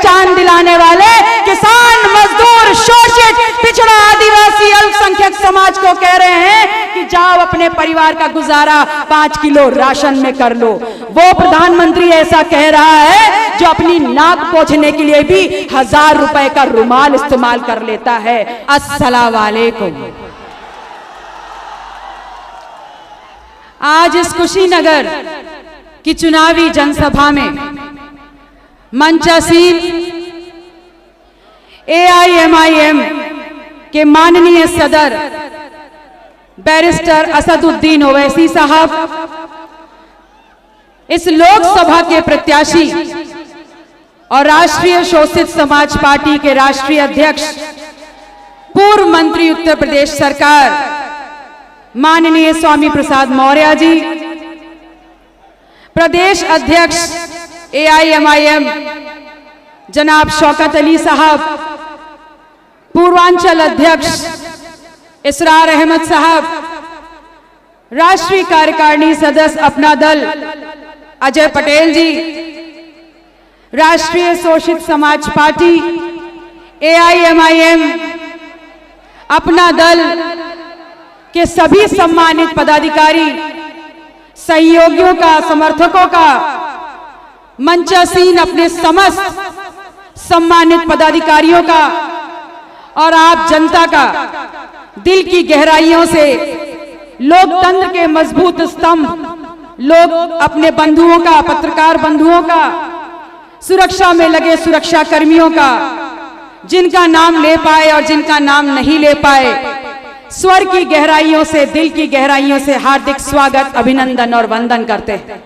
पहचान दिलाने वाले किसान, मजदूर, शोषित, पिछड़ा, आदिवासी, अल्पसंख्यक समाज को कह रहे हैं कि जाओ अपने परिवार का गुजारा 5 किलो राशन में कर लो। वो प्रधानमंत्री ऐसा कह रहा है जो अपनी नाक पोंछने के लिए भी 1000 रुपए का रुमाल इस्तेमाल कर लेता है। अस्सलाम वालेकुम। आज इस कुशीनगर की चुनावी जनसभा में मंचासीन AIMIM के माननीय सदर बैरिस्टर असदुद्दीन ओवैसी साहब, इस लोकसभा के प्रत्याशी और राष्ट्रीय शोषित समाज पार्टी के राष्ट्रीय अध्यक्ष, पूर्व मंत्री उत्तर प्रदेश सरकार माननीय स्वामी प्रसाद मौर्य जी, प्रदेश अध्यक्ष AIMIM जनाब शौकत अली साहब, पूर्वांचल अध्यक्ष इसरार अहमद साहब, राष्ट्रीय कार्यकारिणी सदस्य अपना दल अजय पटेल जी, राष्ट्रीय शोषित समाज पार्टी AIMIM अपना दल के सभी सम्मानित पदाधिकारी, सहयोगियों का, समर्थकों का, मंचासीन अपने समस्त सम्मानित पदाधिकारियों का और आप जनता का दिल की गहराइयों से लोकतंत्र के मजबूत स्तंभ, लोग अपने बंधुओं का, पत्रकार बंधुओं का, सुरक्षा में लगे सुरक्षा कर्मियों का, जिनका नाम ले पाए और जिनका नाम नहीं ले पाए, स्वर की गहराइयों से, दिल की गहराइयों से हार्दिक स्वागत, अभिनंदन और वंदन करते हैं।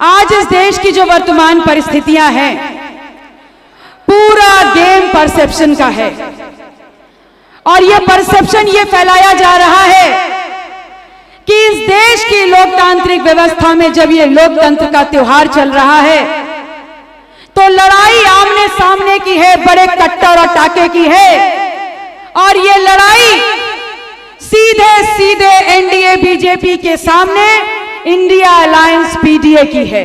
आज इस देश की जो वर्तमान परिस्थितियां हैं, पूरा गेम परसेप्शन का है और ये परसेप्शन ये फैलाया जा रहा है कि इस देश की लोकतांत्रिक व्यवस्था में जब ये लोकतंत्र का त्योहार चल रहा है तो लड़ाई आमने सामने की है, बड़े कट्टर और टाके की है और ये लड़ाई सीधे सीधे एनडीए बीजेपी के सामने इंडिया अलायंस पीडीए की है।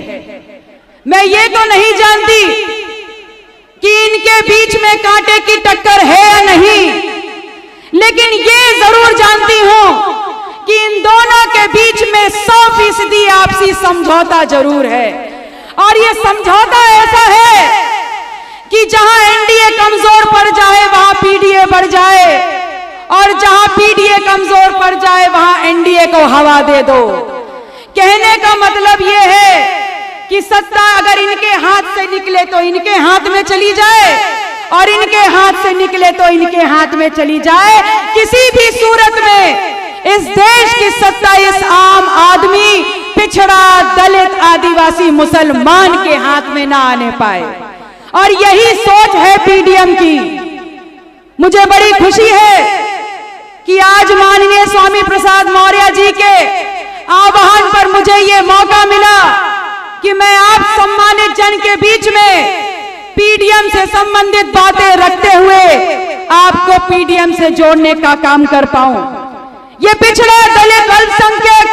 मैं ये तो नहीं जानती कि इनके बीच में कांटे की टक्कर है या नहीं, लेकिन ये जरूर जानती हूं कि इन दोनों के बीच में 100% आपसी समझौता जरूर है और ये समझौता ऐसा है कि जहां एनडीए कमजोर पड़ जाए वहां पीडीए बढ़ जाए और जहां पीडीए कमजोर पड़ जाए वहां एनडीए को हवा दे दो। कहने का मतलब यह है कि सत्ता अगर इनके हाथ से निकले तो इनके हाथ में चली जाए और इनके हाथ से निकले तो इनके हाथ में चली जाए। किसी भी सूरत में इस देश की सत्ता इस आम आदमी, पिछड़ा, दलित, आदिवासी, मुसलमान के हाथ में ना आने पाए और यही सोच है पीडीएम की। मुझे बड़ी खुशी है कि आज माननीय स्वामी प्रसाद मौर्य जी के आह्वान पर मुझे ये मौका मिला कि मैं आप सम्मानित जन के बीच में पीडीएम से संबंधित बातें रखते हुए आपको पीडीएम से जोड़ने का काम कर पाऊं। ये पिछड़ा, दलित, अल्पसंख्यक,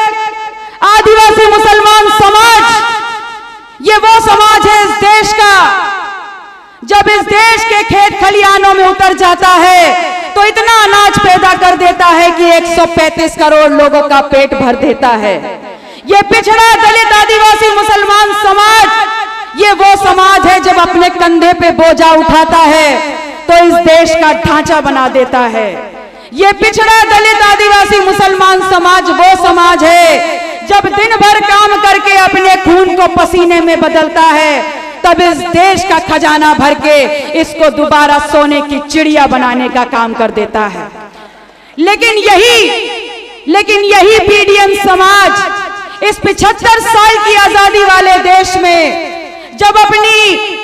आदिवासी, मुसलमान समाज, ये वो समाज है इस देश का जब इस देश के खेत खलिहानों में उतर जाता है तो इतना अनाज पैदा कर देता है कि 135 करोड़ लोगों का पेट भर देता है। ये पिछड़ा, दलित, आदिवासी, मुसलमान समाज, ये वो समाज है जब अपने कंधे पे बोझा उठाता है तो इस देश का ढांचा बना देता है। ये पिछड़ा, दलित, आदिवासी, मुसलमान समाज वो समाज है जब दिन भर काम करके अपने खून को पसीने में बदलता है तब इस देश का खजाना भर के इसको दोबारा सोने की चिड़िया बनाने का काम कर देता है। लेकिन यही पीडीएम समाज इस 75 साल की आजादी वाले देश में जब अपनी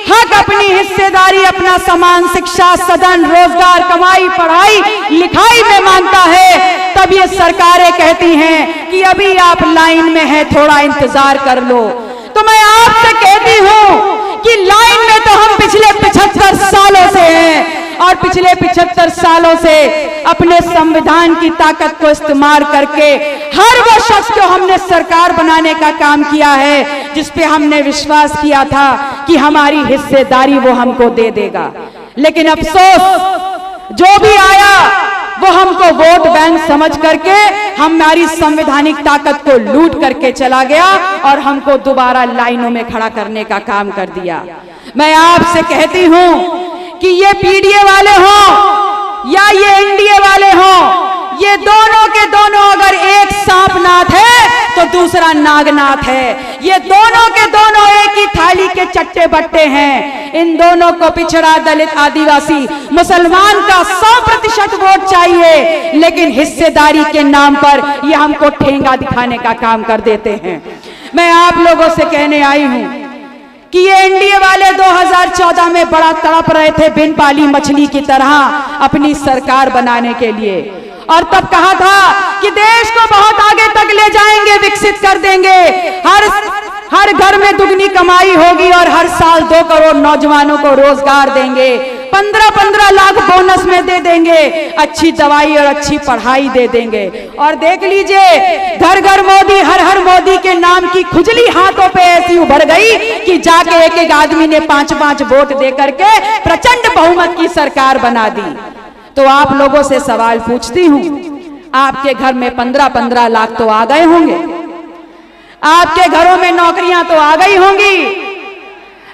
हक, अपनी हिस्सेदारी, अपना सामान, शिक्षा, सदन, रोजगार, कमाई, पढ़ाई, लिखाई में मांगता है तब ये सरकारें कहती हैं कि अभी आप लाइन में हैं, थोड़ा इंतजार कर लो। तो मैं आपसे कहती हूं कि लाइन में तो हम पिछले 75 सालों से हैं और पिछले 75 सालों से अपने संविधान की ताकत को इस्तेमाल करके हर वो शख्स को हमने सरकार बनाने का काम किया है जिस पे हमने विश्वास किया था कि हमारी हिस्सेदारी वो हमको दे देगा। लेकिन अफसोस, जो भी आया वो हमको वोट बैंक समझ करके हमारी संवैधानिक ताकत को लूट करके चला गया और हमको दोबारा लाइनों में खड़ा करने का काम कर दिया। मैं आपसे कहती हूं कि ये पीडीए वाले हों या ये एनडीए वाले हों, ये दोनों के दोनों अगर एक सांपनाथ है तो दूसरा नागनाथ है। ये दोनों के दोनों एक ही थाली के चट्टे बट्टे हैं। इन दोनों को पिछड़ा, दलित, आदिवासी, मुसलमान का 100% वोट चाहिए, लेकिन हिस्सेदारी के नाम पर ये हमको ठेंगा दिखाने का काम कर देते हैं। मैं आप लोगों से कहने आई हूं कि ये एनडीए वाले 2014 में बड़ा तड़प रहे थे बिन पाली मछली की तरह अपनी सरकार बनाने के लिए, और तब कहा था कि देश को बहुत आगे तक ले जाएंगे, विकसित कर देंगे, हर घर में दुगनी कमाई होगी और हर साल 2 करोड़ नौजवानों को रोजगार देंगे, 15-15 लाख बोनस में दे देंगे, अच्छी दवाई और अच्छी पढ़ाई दे देंगे। और देख लीजिए, घर घर मोदी, हर हर मोदी के नाम की खुजली हाथों पे ऐसी उभर गई कि जाके एक एक आदमी ने 5-5 वोट दे करके प्रचंड बहुमत की सरकार बना दी। तो आप लोगों से सवाल पूछती हूं, आपके घर में 15-15 लाख तो आ गए होंगे, आपके घरों में नौकरियां तो आ गई होंगी।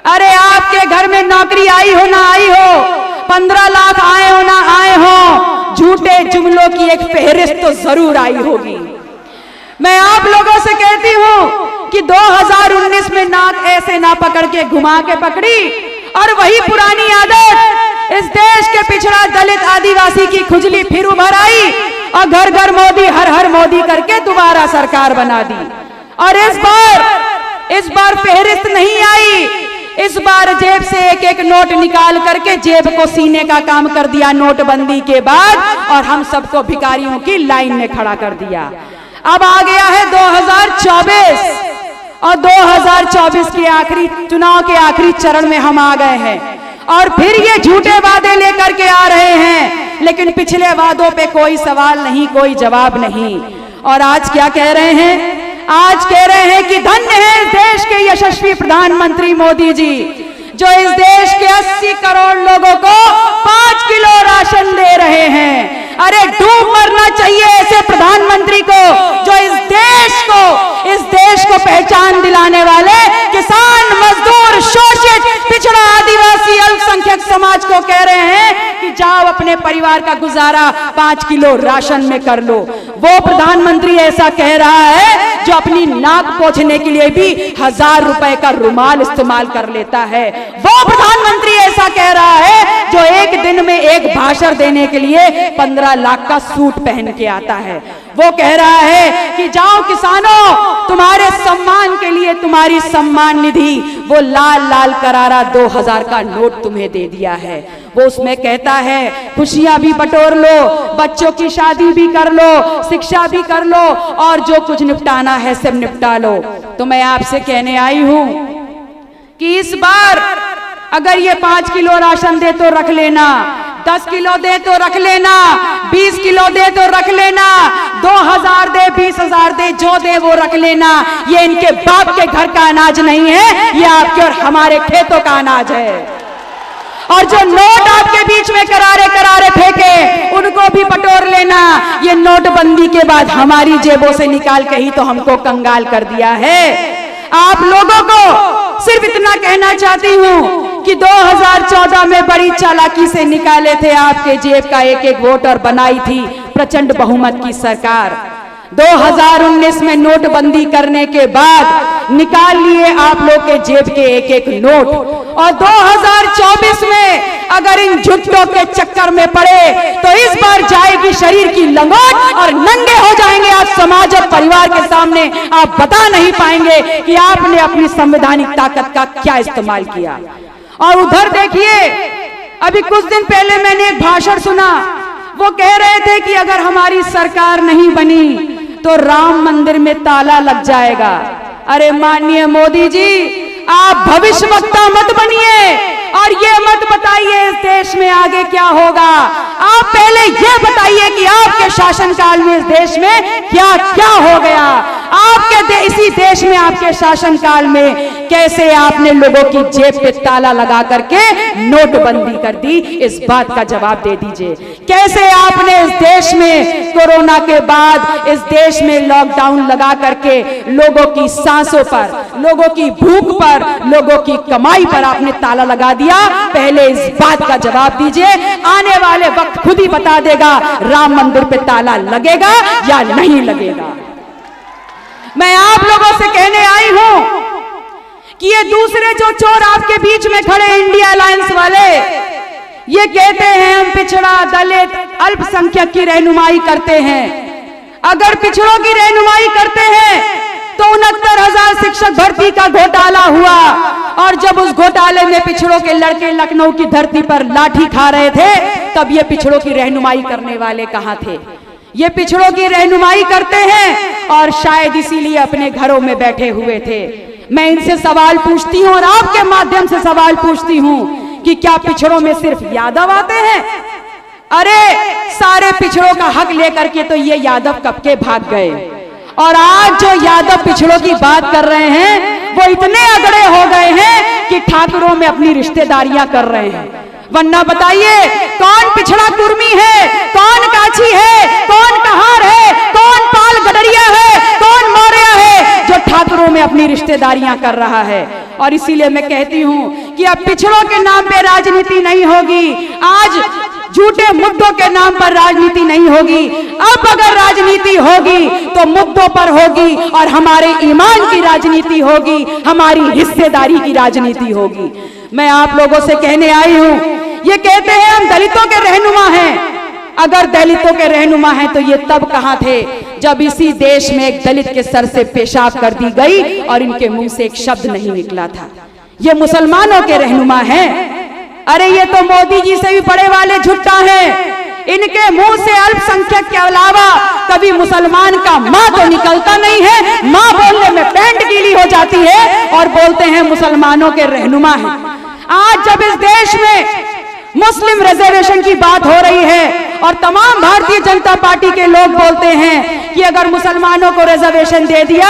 अरे आपके घर में नौकरी आई हो ना आई हो, 15 लाख आए हो ना आए हो, झूठे जुमलों की एक फेहरिस्त तो जरूर आई होगी। मैं आप लोगों से कहती हूं कि 2019 में नाक ऐसे ना पकड़ के घुमा के पकड़ी और वही पुरानी आदत, इस देश के पिछड़ा, दलित, आदिवासी की खुजली फिर उभर आई और घर घर मोदी, हर हर मोदी करके दोबारा सरकार बना दी। और इस बार फेहरिस्त नहीं आई, इस बार जेब से एक एक नोट निकाल करके जेब को सीने का काम कर दिया नोटबंदी के बाद, और हम सबको भिखारियों की लाइन में खड़ा कर दिया। अब आ गया है 2024 और 2024 के आखिरी चुनाव के आखिरी चरण में हम आ गए हैं और फिर ये झूठे वादे लेकर के आ रहे हैं, लेकिन पिछले वादों पे कोई सवाल नहीं, कोई जवाब नहीं। और आज क्या कह रहे हैं? आज कह रहे हैं कि धन्य है इस देश के यशस्वी प्रधानमंत्री मोदी जी, जो इस देश के 80 करोड़ लोगों को 5 किलो राशन दे रहे हैं। अरे डूब मरना चाहिए ऐसे प्रधानमंत्री को, जो इस देश को पहचान दिलाने वाले किसान, मजदूर, शोषित, पिछड़ा, आदिवासी, अल्पसंख्यक समाज को कह रहे हैं कि जाओ अपने परिवार का गुजारा 5 किलो राशन में कर लो। वो प्रधानमंत्री ऐसा कह रहा है जो अपनी नाक पोंछने के लिए भी 1000 रुपए का रुमाल इस्तेमाल कर लेता है। वो प्रधानमंत्री ऐसा कह रहा है जो एक दिन में एक भाषण देने के लिए 15 लाख का सूट पहन के आता है। वो कह रहा है कि जाओ किसानों, तुम्हारे सम्मान के लिए तुम्हारी सम्मान निधि, वो लाल लाल करारा 2000 का नोट तुम्हें दे दिया है। वो उसमें कहता है खुशियां भी बटोर लो, बच्चों की शादी भी कर लो, शिक्षा भी कर लो, और जो कुछ निपटाना है सब निपटा लो। तो मैं आपसे कहने आई हूं कि इस बार अगर ये 5 किलो राशन दे तो रख लेना, 10 किलो दे तो रख लेना, 20 किलो दे तो रख लेना, 2000 दे, 20,000 दे, जो दे वो रख लेना। ये इनके बाप के घर का अनाज नहीं है, ये आपके और हमारे खेतों का अनाज है। और जो नोट आपके बीच में करारे करारे फेंके, उनको भी बटोर लेना। ये नोटबंदी के बाद हमारी जेबों से निकाल के ही तो हमको कंगाल कर दिया है। आप लोगों को सिर्फ इतना कहना चाहती हूं कि 2014 में बड़ी चालाकी से निकाले थे आपके जेब का एक एक वोट और बनाई थी प्रचंड बहुमत की सरकार। 2019 में नोटबंदी करने के बाद निकाल लिए आप लोग के जेब के एक एक नोट, और 2024 में अगर इन झुट्टों के चक्कर में पड़े तो इस बार जाएगी शरीर की लंगोट और नंगे हो जाएंगे आप समाज और परिवार के सामने। आप बता नहीं पाएंगे कि आपने अपनी संवैधानिक ताकत का क्या इस्तेमाल किया। और उधर देखिए, अभी कुछ दिन पहले मैंने एक भाषण सुना, वो कह रहे थे कि अगर हमारी सरकार नहीं बनी तो राम मंदिर में ताला लग जाएगा। अरे माननीय मोदी जी, आप भविष्यवक्ता मत बनिए और ये मत बताइए इस देश में आगे क्या होगा। आप पहले ये बताइए कि आपके शासनकाल में इस देश में क्या क्या हो गया। आपके इसी देश देश में आपके शासनकाल में कैसे आपने लोगों की जेब पे ताला लगा करके नोटबंदी कर दी, इस बात का जवाब दे दीजिए। कैसे आपने इस देश में कोरोना के बाद इस देश में लॉकडाउन लगा करके लोगों की सांसों पर, लोगों की भूख पर, लोगों की कमाई पर आपने ताला लगा दिया, पहले इस बात का जवाब दीजिए। आने वाले वक्त खुद ही बता देगा राम मंदिर पे ताला लगेगा या नहीं लगेगा। मैं आप लोगों से कहने आई हूं कि ये दूसरे जो चोर आपके बीच में खड़े इंडिया अलायंस वाले, ये कहते हैं हम पिछड़ा, दलित, अल्पसंख्यक की रहनुमाई करते हैं। अगर पिछड़ों की रहनुमाई करते हैं तो 69,000 शिक्षक भर्ती का घोटाला हुआ, और जब उस घोटाले में पिछड़ों के लड़के लखनऊ की धरती पर लाठी खा रहे थे, तब ये पिछड़ों की रहनुमाई करने वाले कहां थे? ये पिछड़ों की रहनुमाई करते हैं और शायद इसीलिए अपने घरों में बैठे हुए थे। मैं इनसे सवाल पूछती हूं और आपके माध्यम से सवाल पूछती हूं कि क्या पिछड़ों में सिर्फ यादव आते हैं? अरे सारे पिछड़ों का हक लेकर के तो ये यादव कब के भाग गए, और आज जो यादव पिछड़ों की बात कर रहे हैं वो इतने अगड़े हो गए हैं कि ठाकुरों में अपनी रिश्तेदारियां कर रहे हैं। वरना बताइए कौन पिछड़ा कुर्मी है, कौन काछी है, कौन कहार है, कौन पाल गडरिया है, कौन मौर्य है जो ठाकुरों में अपनी रिश्तेदारियां कर रहा है। और इसीलिए मैं कहती हूं कि अब पिछड़ों के नाम पे राजनीति नहीं होगी, आज झूठे मुद्दों के नाम पर राजनीति नहीं होगी। अब अगर राजनीति होगी तो मुद्दों पर होगी और हमारे ईमान की राजनीति होगी, हमारी हिस्सेदारी की राजनीति होगी। मैं आप लोगों से कहने आई हूं, ये कहते हैं हम दलितों के रहनुमा हैं। अगर दलितों के रहनुमा हैं तो ये तब कहां थे जब इसी देश में एक दलित के सर से पेशाब कर दी गई और इनके मुंह से एक शब्द नहीं निकला था। ये मुसलमानों के रहनुमा हैं। अरे ये तो मोदी जी से भी बड़े वाले झुट्टा हैं। इनके मुंह से अल्पसंख्यक के अलावा कभी मुसलमान का मां तो निकलता नहीं है। मां बोलने में पैंट गीली हो जाती है और बोलते हैं मुसलमानों के रहनुमा हैं। आज जब इस देश में मुस्लिम रिजर्वेशन की बात हो रही है और तमाम भारतीय जनता पार्टी के लोग बोलते हैं कि अगर मुसलमानों को रिजर्वेशन दे दिया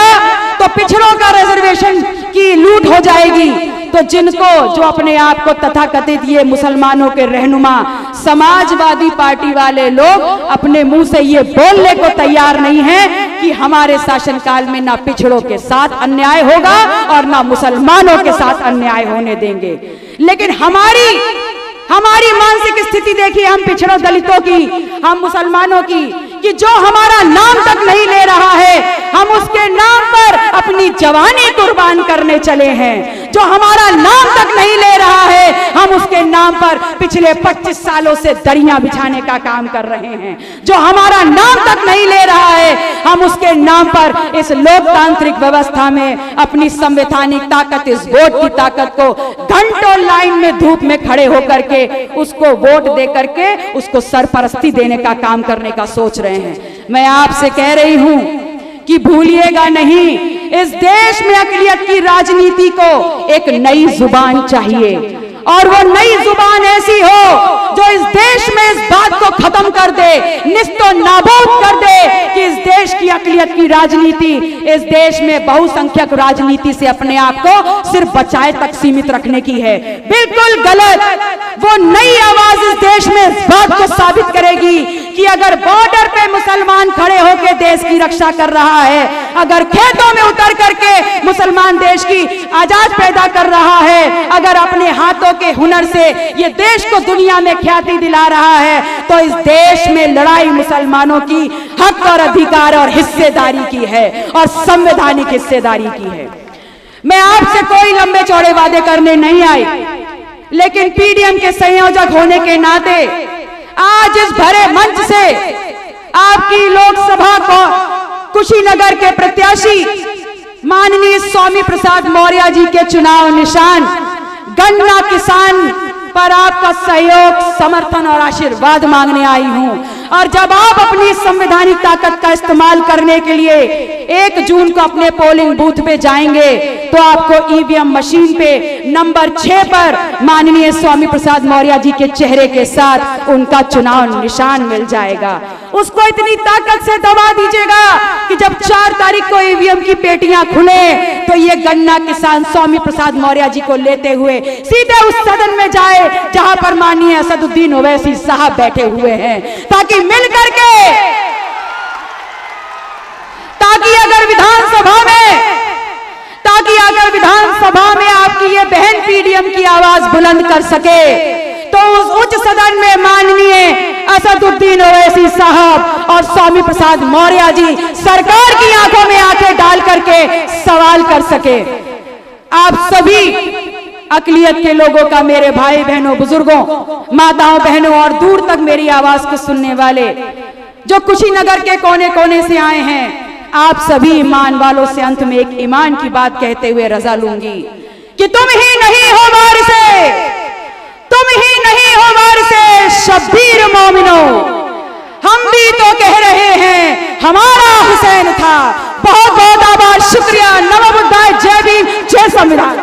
तो पिछड़ों का रिजर्वेशन की लूट हो जाएगी, तो जिनको जो अपने आप को तथाकथित ये मुसलमानों के रहनुमा समाजवादी पार्टी वाले लोग अपने मुंह से ये बोलने को तैयार नहीं है कि हमारे शासनकाल में ना पिछड़ों के साथ अन्याय होगा और ना मुसलमानों के साथ अन्याय होने देंगे। लेकिन हमारी मानसिक स्थिति देखिए, हम पिछड़ों दलितों की, हम मुसलमानों की, कि जो हमारा नाम तक नहीं ले रहा है हम उसके नाम पर अपनी जवानी कुर्बान करने चले हैं। जो हमारा नाम तक नहीं ले रहा है हम उसके नाम पर पिछले 25 सालों से दरियां बिछाने का काम कर रहे हैं। जो हमारा नाम तक नहीं ले रहा है हम उसके नाम पर इस लोकतांत्रिक व्यवस्था में अपनी संवैधानिक ताकत, इस वोट की ताकत को घंटों लाइन में धूप में खड़े होकर के उसको वोट दे करके उसको सरपरस्ती देने का काम करने का सोच रहे हैं। मैं आपसे कह रही हूं कि भूलिएगा नहीं, इस देश में अक़लियत की राजनीति को एक नई जुबान चाहिए, और वो नई जुबान ऐसी हो जो इस देश में इस बात को खत्म कर दे, निस्तो नाबूद कर दे कि इस देश की अक़लियत की राजनीति, इस देश में बहुसंख्यक राजनीति से अपने आप को सिर्फ बचाए तक सीमित रखने की है। बिल्कुल गलत। वो नई आवाज इस देश में इस बात को साबित करेगी कि अगर बॉर्डर पे मुसलमान खड़े होकर देश की रक्षा कर रहा है, अगर खेतों में उतर करके मुसलमान देश की आजाद पैदा कर रहा है, अगर अपने हाथों के हुनर से ये देश को दुनिया में ख्याति दिला रहा है, तो इस देश में लड़ाई मुसलमानों की हक और अधिकार और हिस्सेदारी की है और संवैधानिक हिस्सेदारी की है। मैं आपसे कोई लंबे चौड़े वादे करने नहीं आई, लेकिन पीडीएम के संयोजक होने के नाते आज इस भरे मंच से आपकी लोकसभा को कुशीनगर के प्रत्याशी माननीय स्वामी प्रसाद मौर्य जी के चुनाव निशान गन्ना किसान पर आपका सहयोग, समर्थन और आशीर्वाद मांगने आई हूं। और जब आप अपनी संवैधानिक ताकत का इस्तेमाल करने के लिए 1 जून को अपने पोलिंग बूथ पे जाएंगे तो आपको ईवीएम मशीन पे नंबर 6 पर माननीय स्वामी प्रसाद मौर्य जी के चेहरे के साथ उनका चुनाव निशान मिल जाएगा। उसको इतनी ताकत से दबा दीजिएगा कि जब 4 तारीख को ईवीएम की पेटियां खुले तो ये गन्ना किसान स्वामी प्रसाद मौर्य जी को लेते हुए सीधे उस सदन में जाए जहां पर माननीय असदुद्दीन ओवैसी साहब बैठे हुए हैं, ताकि अगर विधानसभा में आपकी ये बहन पीडीएम की आवाज बुलंद कर सके तो उस उच्च सदन में माननीय असदुद्दीन ओवैसी साहब और स्वामी प्रसाद मौर्य जी सरकार की आंखों में आंखें डाल करके सवाल कर सके। आप सभी अकलियत के लोगों का, मेरे भाई बहनों, बुजुर्गों, माताओं बहनों और दूर तक मेरी आवाज को सुनने वाले जो कुशीनगर के कोने कोने से आए हैं, आप सभी ईमान वालों से अंत में एक ईमान की बात कहते हुए रजा लूंगी कि तुम ही नहीं हो वारिसे, तुम ही नहीं हो वारिसे शब्बीर मोमिनो, हम भी तो कह रहे हैं हमारा हुसैन था। बहुत बहुत आभार, शुक्रिया, नमो बुद्धाय, जय भीम, जय संविधान।